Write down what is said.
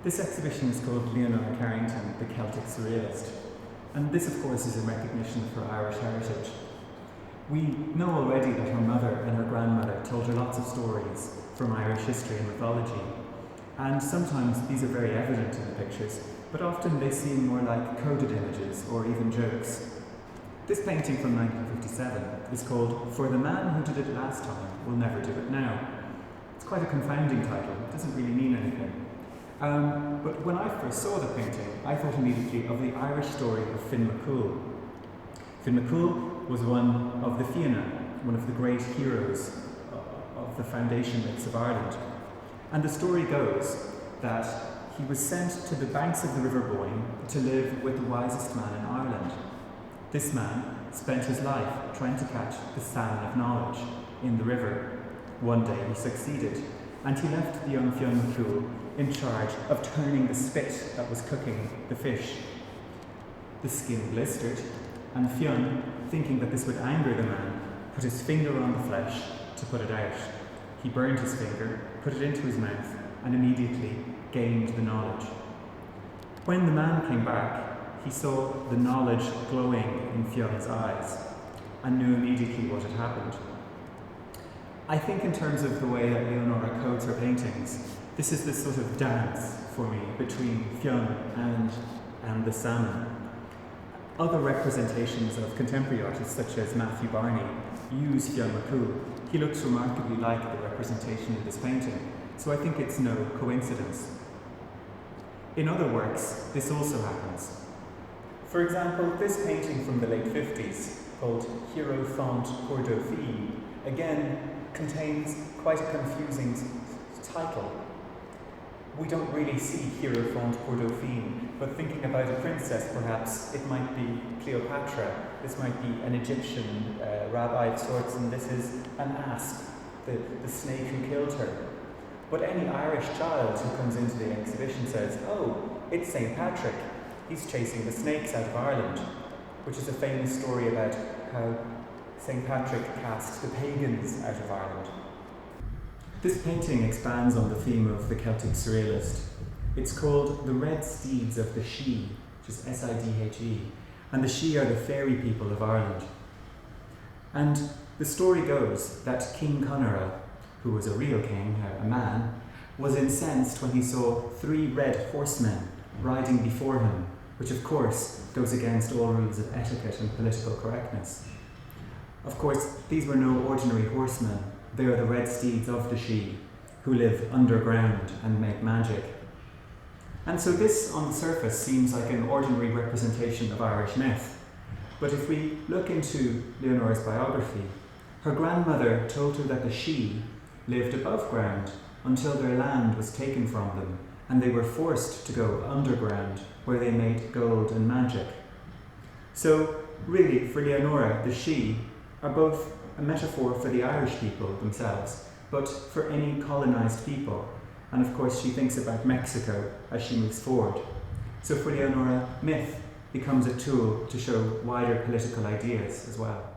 This exhibition is called Leonora Carrington, the Celtic Surrealist, and this of course is in recognition of her Irish heritage. We know already that her mother and her grandmother told her lots of stories from Irish history and mythology, and sometimes these are very evident in the pictures, but often they seem more like coded images or even jokes. This painting from 1957 is called For the Man Who Did It Last Time Will Never Do It Now. It's quite a confounding title, it doesn't really mean anything. But when I first saw the painting, I thought immediately of the Irish story of Finn McCool. Finn McCool was one of the Fianna, one of the great heroes of the foundation myths of Ireland. And the story goes that he was sent to the banks of the River Boyne to live with the wisest man in Ireland. This man spent his life trying to catch the salmon of knowledge in the river. One day he succeeded, and he left the young Fionn McCool in charge of turning the spit that was cooking the fish. The skin blistered, and Fionn, thinking that this would anger the man, put his finger on the flesh to put it out. He burned his finger, put it into his mouth, and immediately gained the knowledge. When the man came back, he saw the knowledge glowing in Fionn's eyes, and knew immediately what had happened. I think in terms of the way that Leonora codes her paintings, this is this sort of dance for me between Fionn and the salmon. Other representations of contemporary artists such as Matthew Barney use Fionn McCool. He looks remarkably like the representation in this painting, so I think it's no coincidence. In other works, this also happens. For example, this painting from the late 50s, called Hierophant pour Dauphine, again contains quite a confusing title. We don't really see Hierophant pour Dauphine, but thinking about a princess, perhaps it might be Cleopatra. This might be an Egyptian rabbi of sorts, and this is an asp, the snake who killed her. But any Irish child who comes into the exhibition says, "Oh, it's St. Patrick. He's chasing the snakes out of Ireland," which is a famous story about how St. Patrick cast the pagans out of Ireland. This painting expands on the theme of the Celtic Surrealist. It's called The Red Steeds of the Sidhe, which is S-I-D-H-E, and the Sidhe are the fairy people of Ireland. And the story goes that King Conora, who was a real king, a man, was incensed when he saw 3 red horsemen riding before him, which of course goes against all rules of etiquette and political correctness. Of course, these were no ordinary horsemen. They are the red steeds of the Sidhe, who live underground and make magic. And so this, on the surface, seems like an ordinary representation of Irish myth. But if we look into Leonora's biography, her grandmother told her that the Sidhe lived above ground until their land was taken from them, and they were forced to go underground, where they made gold and magic. So, really, for Leonora, the Sidhe are both a metaphor for the Irish people themselves, but for any colonized people. And of course she thinks about Mexico as she moves forward. So for Leonora, myth becomes a tool to show wider political ideas as well.